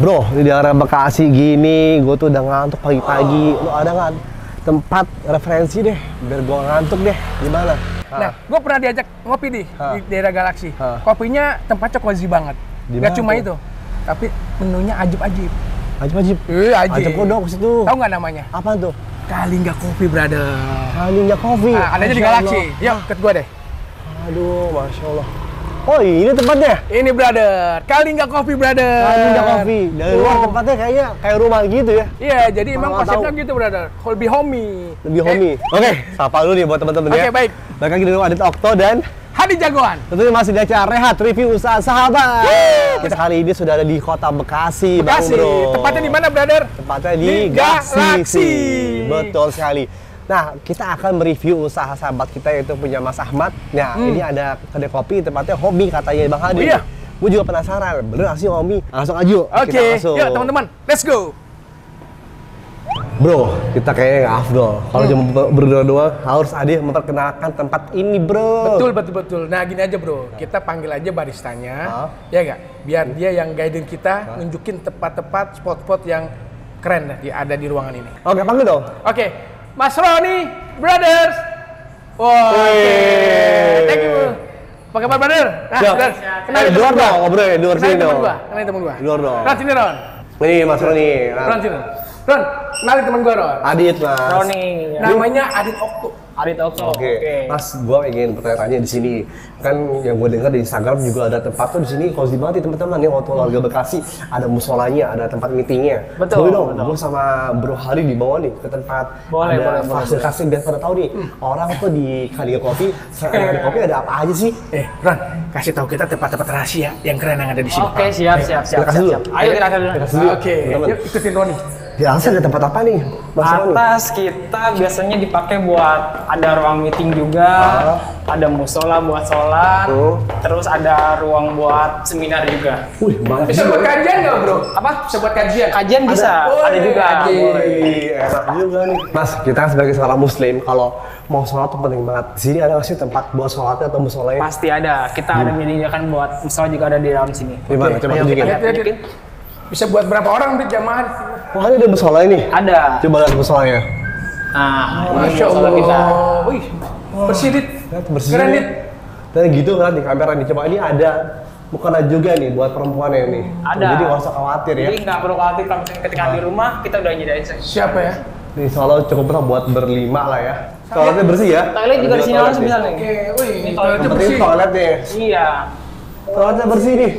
Bro, di daerah Bekasi gini, gue tuh udah ngantuk pagi-pagi. Lu ada nggak tempat referensi deh, biar gue ngantuk deh, gimana? Nah, gue pernah diajak ngopi di daerah Galaksi. Kopinya tempatnya cozy banget. Gak cuma itu, tapi menunya ajib-ajib. Ajib-ajib? Ajib. Ajib gue dong ke situ. Tahu nggak namanya? Apa tuh? Kalingga Coffee, brother. Kalingga Coffee? Nah, adanya di Galaksi. Yuk, ikut gue deh. Aduh, Masya Allah. Oh, ini tempatnya? Ini, brother. Kalingga Coffee, brother. Kalingga Coffee. Dari luar tempatnya kayaknya kayak rumah gitu ya? Iya, jadi emang konsepnya gitu, brother. Lebih homey. Lebih homey. Oke, sapa dulu nih buat teman-teman ya. Oke, baik. Balik lagi dengan Adit Okto dan Hadi Jagoan. tentunya masih di acara Rehat Review Usaha Sahabat. Kita kali ini sudah ada di kota Bekasi, Bekasi. Bang Bro. Tempatnya di mana, brother? Tempatnya di Galaksi. Betul sekali. Nah, kita akan mereview usaha sahabat kita yaitu punya Mas Ahmad. Nah, ini ada kedai kopi, tempatnya hobi katanya Bang Hadi. Oh, iya? Gue juga penasaran, bener gak sih hobi? Langsung aja yuk. Oke, yuk teman-teman, let's go. Bro, kita kayaknya nggak afdol. Kalau cuma berdua-dua, harus ada yang memperkenalkan tempat ini, bro. Betul. Nah, gini aja, bro. Kita panggil aja baristanya, ya nggak? Biar dia yang guiding kita, nunjukin tempat-tempat, spot-spot yang keren ada di ruangan ini. Oke, panggil dong. Oke, Mas Roni Brothers. Wah, oke. Thank you, bro. Apa kabar, brother? Nah, brother. Kenalin luar dong, ngobrol ya, luar sini dong. Kenalin temen gua. Luar dong. Ron, sini, Ron. Ini Mas Roni. Ron, sini. Ron, kenalin temen gua, Ron. Adit, Mas. Roni. Namanya Adit Okto. Adit Okto. Oke. Mas, gua ingin bertanya di sini. Kan yang gue dengar di Instagram juga ada tempat tuh di sini cozy banget nih teman-teman ya, waktu warga Bekasi ada musolanya, ada tempat meetingnya. Betul. Boleh dong, gue sama Bro Hari dibawa nih ke tempat. Boleh. Fasilitasi biar pada tahu nih orang tuh di Kalingga Coffee, selain ada kopi ada apa aja sih? Ron, kasih tahu kita tempat-tempat rahasia yang keren yang ada di sini. Oke, siap. Kita kasih dulu. Ayo kita kasih dulu. Kasih dulu. Oke, teman-teman. yuk ikutin Roni. Di atas ada tempat apa nih, Mas Roni? Atas kita biasanya dipakai buat ada ruang meeting juga, ada musola buat sholat, terus ada ruang buat seminar juga. Wih, banyak Bisa buat kajian nggak, bro? Apa? Bisa buat kajian? Kajian bisa, ada juga. Enak juga nih. Mas, kita sebagai seorang muslim, kalau mau sholat tuh penting banget. Di sini ada nggak sih tempat buat sholatnya atau musolanya? Pasti ada. Kita ada menyediakan buat musola juga ada di dalam sini. Gimana? Coba tunjukin. Lihat. Bisa buat berapa orang di jamaah? Wah, ini ada musola ini. Ada. Coba lihat musolanya. Nah, ini Masya musola Allah. kita. Wih, bersih, Dit. Lihat bersih. Keren, Dit. Dan gitu kan di kamera nih. Coba ini ada mukena juga nih buat perempuannya nih. Ada. Jadi nggak usah khawatir ya. Jadi nggak perlu khawatir kalau misalnya ketika di rumah kita udah nyediain. Siapa ya? Ini soalnya cukup lah buat berlima lah ya. Toiletnya bersih ya. Toilet juga di sini langsung bisa nih. Oke, wih, Ini toiletnya Yang penting bersih. toiletnya. Iya. Toiletnya bersih nih.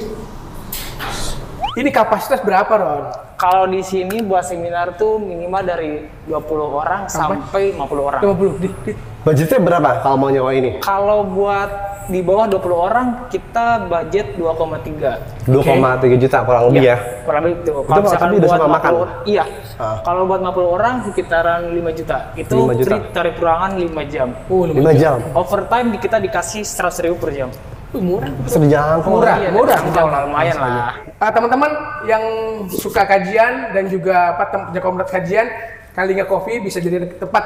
Ini kapasitas berapa, Ron? Kalau di sini buat seminar tuh minimal dari 20 orang sampai 50 orang. 50, Dit. Budgetnya berapa kalau mau nyewa ini? Kalau buat di bawah 20 orang kita budget 2,3. 2,3 juta kurang lebih ya. Kurang lebih itu. Itu tapi udah sama makan? Iya. Kalau buat 50 orang sekitaran 5 juta. Itu 5 juta. free tarif ruangan 5 jam. 5 jam. Overtime kita dikasih 100.000 per jam. Murah. Sejangkau. Murah. Iya, Jauh lah, lumayan lah. Teman-teman yang suka kajian dan juga punya komunitas kajian, Kalingga Coffee bisa jadi tempat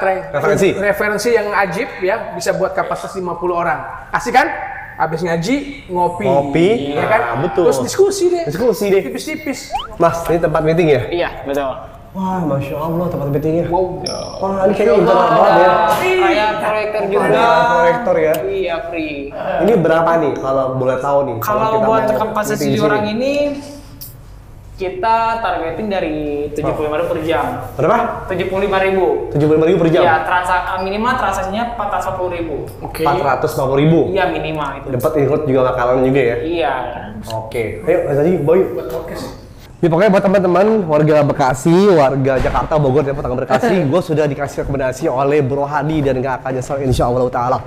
referensi yang ajib ya, bisa buat kapasitas 50 orang. Asik kan? Habis ngaji, ngopi, ya kan? Betul. Terus diskusi deh. Tipis-tipis. Mas, ini tempat meeting ya? Iya, betul. Wah, Masya Allah tempat meetingnya. Wow. Wah, ini kayaknya internal banget ya. Kayak proyektor juga. Ada proyektor ya. Iya, free. Ini berapa nih kalau boleh tahu nih? Kalau kita buat mau kapasitas meeting di di sini? orang ini kita targetin dari 75.000 per jam. Berapa? 75.000. 75.000 per jam? Iya, minimal transaksinya 450.000. Oke. 450.000. Iya, minimal itu. Dapat ikut juga makanan juga ya? Iya. Oke. Ayo, Mas Haji, boy. Ini pokoknya buat teman-teman warga Bekasi, warga Jakarta, Bogor, dan Kota Bekasi, gue sudah dikasih rekomendasi oleh Bro Hadi dan gak akan nyesel insya Allah Ta'ala.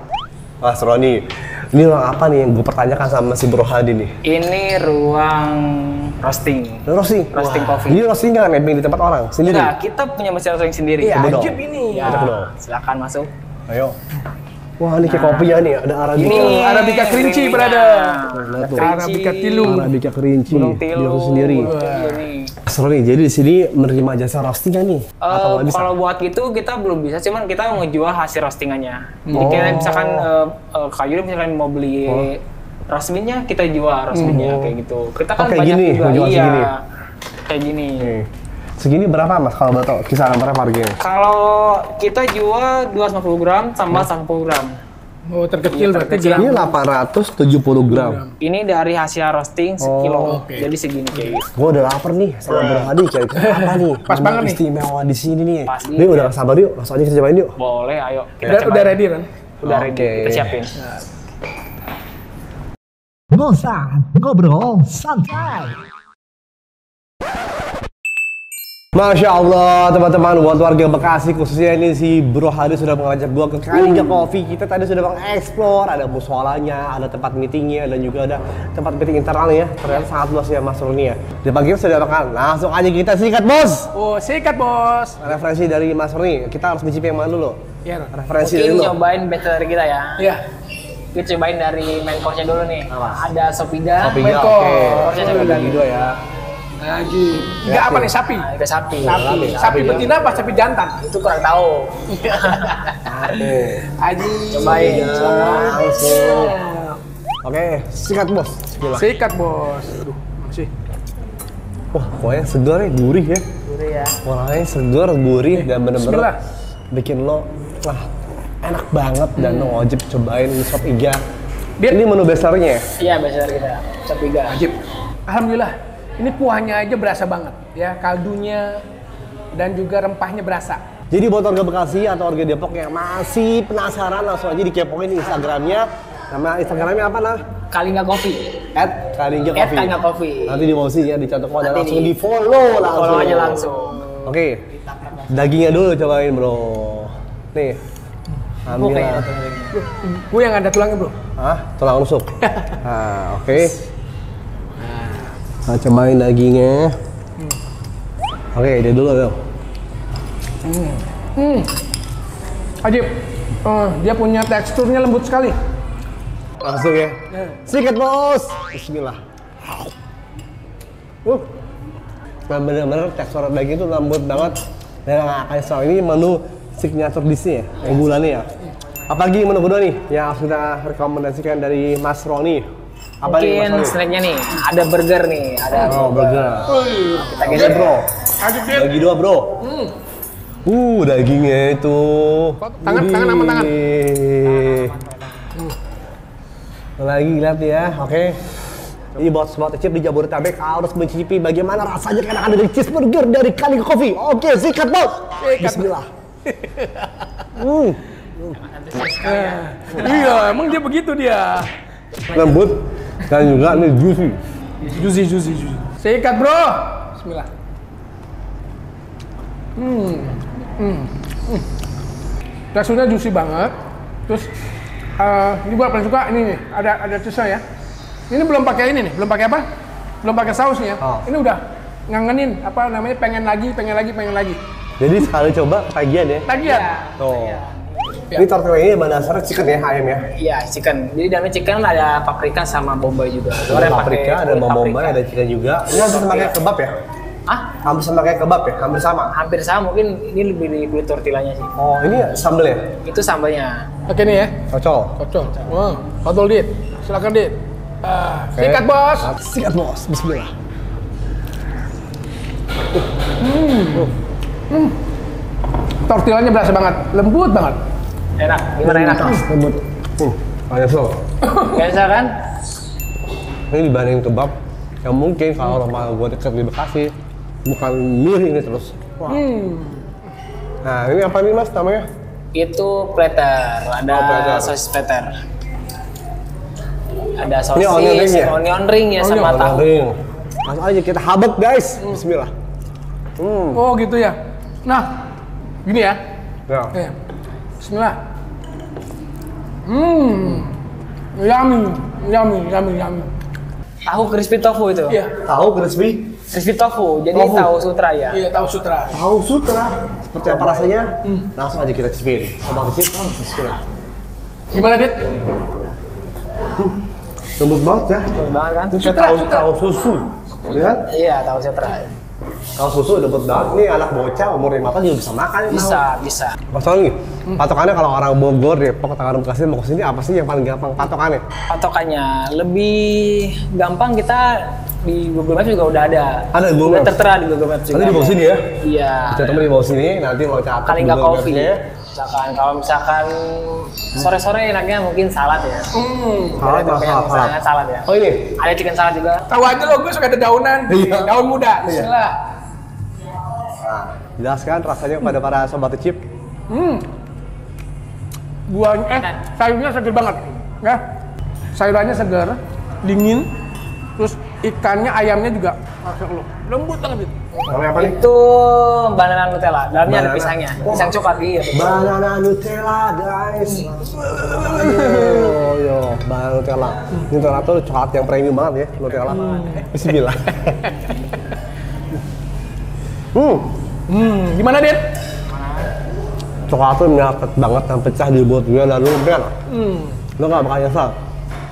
Mas Roni, ini ruang apa nih yang gue pertanyakan sama si Bro Hadi nih? Ini ruang roasting. Roasting? Roasting Wah, coffee. Ini roasting kan nebeng di tempat orang sendiri? Enggak, kita punya mesin roasting sendiri. Iya, Coba dong. ajib ini. Ya, Coba dong. silakan masuk. Ayo. Wah, ini kayak kopi ya nih, ada Arabica. Ini Arabica kerinci, brother. Tuh. Arabica tilu. Arabica kerinci, Gunung di Tilu. roasting sendiri. Ini. Seru nih, jadi di sini menerima jasa roasting kan nih? Atau nggak bisa? Kalau buat itu kita belum bisa, cuman kita mau jual hasil roastingannya. Jadi Oh. kita misalkan kayu misalkan mau beli roast bean-nya, kita jual roast bean-nya kayak gitu. Kita kan kayak banyak gini, juga. mau jual Iya. segini. kayak gini. Nih. Segini berapa Mas kalau boleh tahu? Kisaran berapa harganya? Kalau kita jual 250 gram sama 110 gram. Oh, terkecil berarti Ini gram. 870 gram. Ini dari hasil roasting sekilo. oke. Jadi segini kayak gitu. Gua udah lapar nih sama Bro Hadi kayak apa nih? Pas banget nih. Istimewa di sini nih. Pas Ini udah gak sabar yuk, langsung aja kita cobain yuk. Boleh, ayo. Udah ready kan? Udah ready, Oke. kita siapin. Bosan, ngobrol santai. Masya Allah teman-teman, buat warga Bekasi khususnya ini si Bro Hadi sudah mengajak gua ke Kalinga Coffee. Kita tadi sudah mengeksplor, ada musolanya, ada tempat meetingnya, dan juga ada tempat meeting internal ya. Ternyata sangat luas ya Mas Roni ya. Di pagi sudah makan, langsung aja kita sikat bos. Oh, sikat bos. Referensi dari Mas Roni, kita harus mencicipi yang mana dulu? Ya, Referensi Mungkin dari lo. cobain battle kita ya. ya. Kita cobain dari main course-nya dulu nih. Apa? Ada Sopiga. Kopi Main ya, course. oke. Coba Bagi dua ya. Lagi. Enggak apa nih sapi? Nah, ada sapi. Sapi. ya. Sapi betina apa sapi jantan? Itu kurang tahu. Oke. Aji. Cobain. Langsung. Oke, sikat bos. Bismillah. Sikat bos. Aduh, masih. Wah, pokoknya segar ya, gurih ya. Gurih ya. Warnanya segar, gurih, dan bener-bener Bismillah. bikin lo wah enak banget dan lo wajib cobain ini sop iga. Dit. Ini menu besarnya ya? Iya, battle kita. Sopiga. Ajib. Alhamdulillah. Ini kuahnya aja berasa banget ya, kaldunya dan juga rempahnya berasa. Jadi buat warga Bekasi atau warga Depok yang masih penasaran langsung aja dikepoin Instagramnya. Nama Instagramnya apa nah? Kalinga Coffee. @Kalinga At Coffee. Kalinga Coffee. Nanti di bawah sini ya dicatat kok Nanti langsung di- di follow langsung. Follow aja langsung. Oke. Dagingnya dulu cobain bro. Nih. Ambil. Oke. Gue yang ada tulangnya bro. Hah? Tulang rusuk? Nah, oke. Nah, cobain dagingnya. Oke, dia dulu dong. Ajib. Dia punya teksturnya lembut sekali. Langsung ya. Sikat bos. Bismillah. Nah, bener-bener tekstur daging itu lembut banget. Dan akan soal ini menu signature dish-nya ya, unggulannya ya. Apalagi menu kedua nih yang harus kita rekomendasikan dari Mas Roni. Apa nih Mungkin Mas Roni? snacknya nih, ada burger nih, ada Oh, burger. kita Oke geser bro. Ajib dia. Bagi dua bro. Dagingnya itu. Tangan sama tangan. Lagi lihat ya, oke. Ini buat sobat Ecip di Jabodetabek harus mencicipi bagaimana rasanya keenakan dari cheeseburger dari Kalinga Coffee. Oke, sikat bos. Bismillah. Iya, emang dia begitu dia. Lembut dan juga ini juicy. Juicy. Sikat bro. Bismillah. Teksturnya juicy banget. Terus ini gua paling suka ini nih, ada cheese-nya ya. Ini belum pakai ini nih, belum pakai apa? Belum pakai sausnya. Oh. Ini udah ngangenin apa namanya pengen lagi. Jadi sekali coba ketagihan ya. Tagihan. Tuh. Ini tortilla ini bahan dasarnya chicken ya, ayam ya. Iya, chicken. Jadi dalamnya chicken ada paprika sama bombay juga. Ada Goreng paprika, pakai ada kulit bawang bombay, paprika. ada chicken juga. Ini hampir sama kayak kebab ya? Ah, Hampir sama kayak kebab ya? Hampir sama. hampir sama. Mungkin ini lebih di kulit tortillanya sih. Oh, ini sambal ya? Itu sambalnya. Oke nih ya. Cocok. Cocok. Wah, odol dit. Silakan dit. Oke. Sikat bos. Sikat bos. Bismillah. Tortillanya berasa banget, lembut banget. Enak. Gimana enak? Lembut. Ayo so. Biasa kan? Ini dibanding kebab yang mungkin kalau rumah gue deket di Bekasi bukan milih ini terus. Wah. Nah ini apa nih mas namanya? Itu platter. Ada platter. sosis platter. Ada Ini onion ring sosis, ya? onion ring ya sama tahu. Ring. Langsung aja kita habek guys. Bismillah. Oh gitu ya. Nah, gini ya. Ya. Oke. Bismillah. Yummy. Tahu crispy tofu itu. Iya. Tahu crispy? Crispy tofu. Jadi Tofu. tahu sutra ya. Iya, tahu sutra. Tahu sutra. Seperti apa rasanya? Langsung aja kita cicipin. Coba cicip. Bismillah. Gimana, Dit? Lembut banget ya. Betul banget kan? Ini kayak Sutra, tahu sutra. tahu susu. Lihat. Iya, tahu sutra. Tahu susu lembut banget. Ini anak bocah umur 5 tahun juga bisa makan. ini tahu. Bisa. Mas Tony, patokannya kalau orang Bogor, Depok, Tangerang, Bekasi mau kesini apa sih yang paling gampang patokannya? Patokannya lebih gampang kita di Google Maps juga udah ada. Ada di Google Udah Maps? tertera di Google Maps juga. Nanti di bawah sini ya? Iya. Contohnya di bawah sini, nanti lo catat Kalingga Google Coffee. Maps-nya. Kalau misalkan sore-sore enaknya mungkin salad ya. Salad, Salad ya. Oh ini? Ada chicken salad juga. Tahu aja lo, gue suka ada daunan. Iya. Daun muda. Bismillah. Nah, jelaskan rasanya kepada para sobat chip. Sayurnya seger banget. Ya. Sayurannya seger, dingin. Terus ikannya, ayamnya juga, masya Allah, lembut banget itu. Namanya apa nih? Itu banana Nutella. Dalamnya ada Banana. pisangnya. Pisang coklat gitu. Banana Nutella guys. Oh yo, banana Nutella. Nutella tuh coklat yang premium banget ya, Nutella. Bismillah. Gimana, Dit? Coklat tuh menyapet banget dan pecah di mulut gue dan luber. Lo gak bakal nyesel.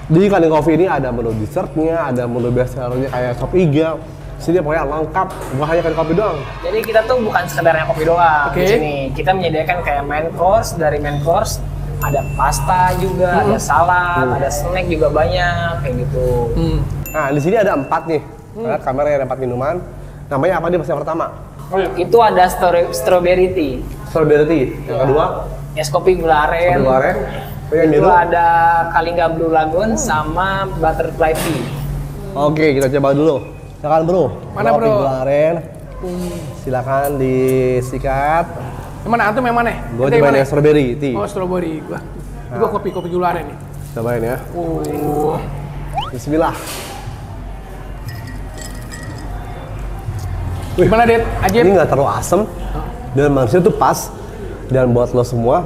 Di Kalingga Coffee ini ada menu dessertnya, ada menu bestsellernya kayak sop iga. Sini pokoknya lengkap, bukan hanya Kalingga Coffee doang. Jadi kita tuh bukan sekedar yang kopi doang Oke. di sini. Kita menyediakan kayak main course, dari main course ada pasta juga, ada salad, ada snack juga banyak kayak gitu. Nah, di sini ada 4 nih. Nah, kameranya ada 4 minuman. Namanya apa nih pas yang pertama? Itu ada strawberry tea, Strawberry tea. Yang kedua, es kopi gula aren. kedua aren. Yang Itu biru. ada Kalingga Blue Lagoon sama butterfly tea. Oke, kita coba dulu. Silakan bro. Mana, Kopi bro? gula aren. Silakan disikat. Yang mana? Antum yang mana? Gue Kita cobain yang strawberry tea. Oh, strawberry. Gua kopi gula aren nih. Cobain ya. Oh. Bismillah. Gimana, Dit? Ajib? Ini nggak terlalu asem dan manisnya tuh pas. Dan buat lo semua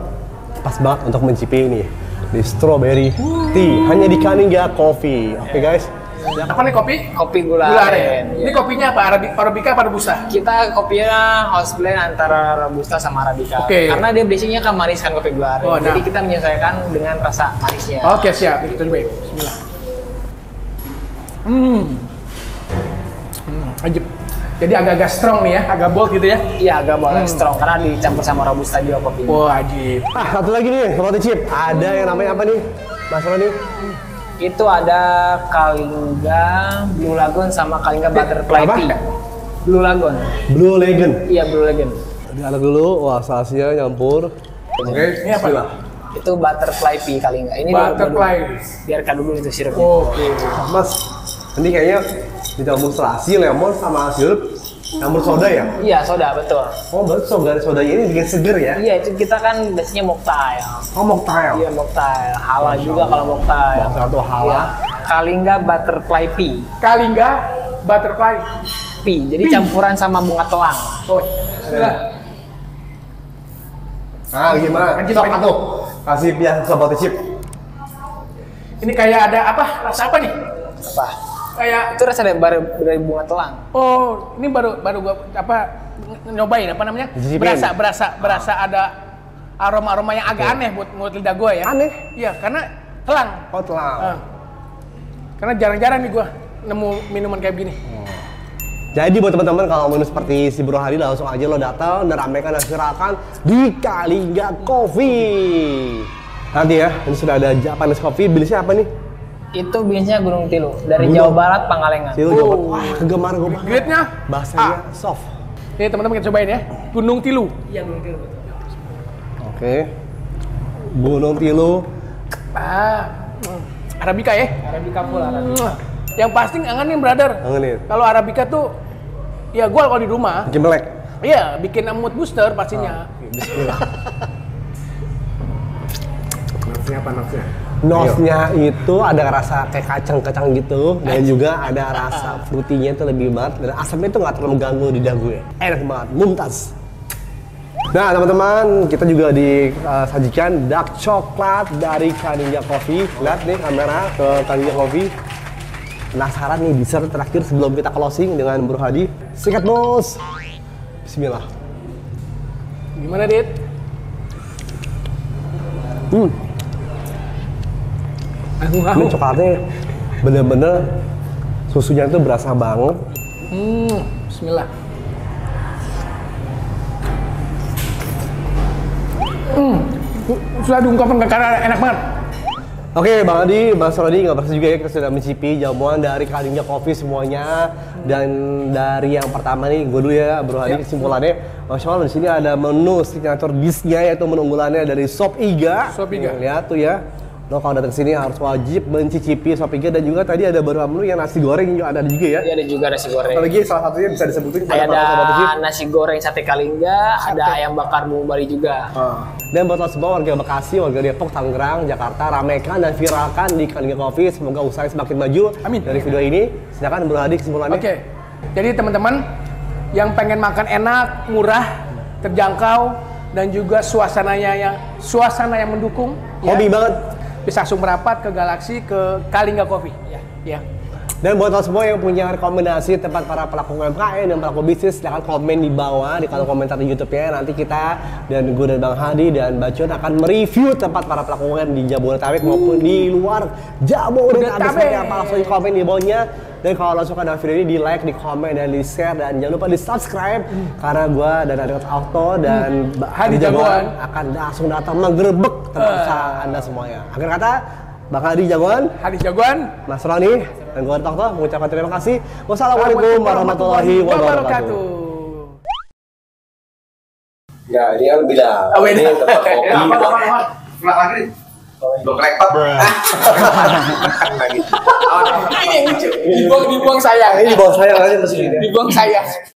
pas banget untuk mencicipi ini di strawberry tea hanya di Kalingga Coffee. Oke guys. Apa nih kopi? Kopi gula Gula aren. aren. Ini kopinya apa? Arabica apa Robusta? Kita kopinya house blend antara Robusta sama Arabica. Oke. Karena dia basicnya kan manis kan kopi gula aren. Oh, nah. Jadi kita menyesuaikan dengan rasa manisnya. Oke, siap. Itu coba. Bismillah. Ajib. Jadi agak-agak strong nih ya, agak bold gitu ya. Iya agak boleh strong karena dicampur sama Robusta juga kopinya. Wah, ajib. Satu lagi nih, Sobat Chip. Ada yang namanya apa nih? Mas Roni? Itu ada Kalingga Blue Lagoon sama Kalingga Butterfly Apa? Tea. Blue Lagoon. Blue Legend. Iya Blue Lagoon. Diaduk dulu, wah sausnya nyampur. Oke, Ini apa? bismillah. Itu Butterfly Tea Kalingga. Ini Butterfly. biarkan dulu itu sirupnya. Oke. Mas, ini kayaknya dicampur selasi, lemon sama sirup, campur soda ya? Iya soda betul. Oh, berarti sodanya ini bikin seger ya? Iya itu kita kan biasanya mocktail. Oh, mocktail. Iya mocktail. Halal juga kalau mocktail. Satu halal. Iya. Kalingga Butterfly Tea. Kalingga Butterfly. Tea. Jadi campuran sama bunga telang. Oh, bismillah. Ah, gimana? Sok atuh. Kasih pihak Sobat Chip. Ini kayak ada apa? Rasa apa nih? Apa? Kayak Itu rasa dari bunga telang. oh, ini baru gua apa nyobain apa namanya? Cicipin. Berasa ada aroma yang agak aneh buat lidah gua ya. Aneh? Iya, karena telang. Oh, telah. Karena jarang-jarang nih gua nemu minuman kayak begini. Jadi buat teman-teman kalau mau seperti si Bro Hadi langsung aja lo datang dan ramaikan dan sirakan di Kalingga Coffee. Nanti ya, ini sudah ada Japanese Coffee, bilisnya apa nih? Itu biasanya Gunung Tilu dari Gunung. Jawa Barat Pangalengan. Silu Jawa. Wah, kegemar gue banget. Grade-nya Bahasanya soft. Nih teman-teman kita cobain ya. Gunung Tilu. Iya Gunung Tilu. Oke. Gunung Tilu. Arabica ya. Arabica full Arabica. Yang pasti ngangenin brother. Ngangenin. Kalau Arabica tuh ya gua kalau di rumah, Bikin melek. iya bikin mood booster pastinya. Bismillah. Nafsnya apa nafsnya? Nosnya itu ada rasa kayak kacang-kacang gitu dan juga ada rasa fruitynya itu lebih banget dan asamnya itu nggak terlalu mengganggu di dagu ya. Enak banget, mumtaz. Nah teman-teman, kita juga disajikan dark coklat dari Kalingga Coffee. Lihat nih kamera ke Kalingga Coffee. Penasaran nih dessert terakhir sebelum kita closing dengan Bro Hadi. Sikat bos. Bismillah. Gimana Dit? Ini coklatnya bener-bener susunya itu berasa banget. Bismillah. Sudah diungkapkan karena enak banget. Oke, Bang Adi, Bang Rodi, nggak berasa juga ya kita sudah mencicipi jamuan dari Kalingga Coffee semuanya. Dan dari yang pertama nih, gue dulu ya, Bro Hadi, kesimpulannya, Masya Allah di sini ada menu signature dish-nya yaitu menu unggulannya dari Sop Iga. Sop Iga. Lihat tuh ya. Lo kalau datang sini harus wajib mencicipi Sop Iga, dan juga tadi ada beberapa menu yang nasi goreng juga ada juga ya. Iya, ada juga nasi goreng. Apalagi salah satunya bisa disebutin Ada nasi goreng sate Kalingga, ada ayam bakar bumbu Bali juga. Dan buat lo semua warga Bekasi, warga Depok, Tangerang, Jakarta, ramekan dan viralkan di Kalingga Coffee. Semoga usahanya semakin maju. Amin. Dari video ini, silakan Bro Hadi kesimpulannya. Oke, jadi teman-teman yang pengen makan enak, murah, terjangkau, dan juga suasana yang mendukung, Hobi banget. bisa langsung merapat ke Galaxy, ke Kalingga Coffee. Ya. Dan buat lo semua yang punya rekomendasi tempat para pelaku UMKM dan pelaku bisnis, silahkan komen di bawah di kolom komentar di YouTube-nya. Nanti kita dan gue dan Bang Hadi dan Bacun akan mereview tempat para pelaku UMKM di Jabodetabek maupun di luar Jabodetabek. Seperti apa, langsung komen di bawahnya. Dan kalau lo suka dengan video ini, di like, di komen, dan di share, dan jangan lupa di subscribe karena gue dan Adit Auto dan Hadi Jagoan akan langsung datang menggerebek tempat usaha Anda semuanya. Akhir kata, Bang Hadi Jagoan, Hadi Jagoan, Mas Roni, dan gue Adit mengucapkan terima kasih. Wassalamualaikum warahmatullahi wabarakatuh. Ya, ini kan bilang. Ini tempat kopi. Ulang lagi. Blok laptop. Ini yang lucu. Dibuang saya. Ini di bawah saya aja masih. Dibuang saya.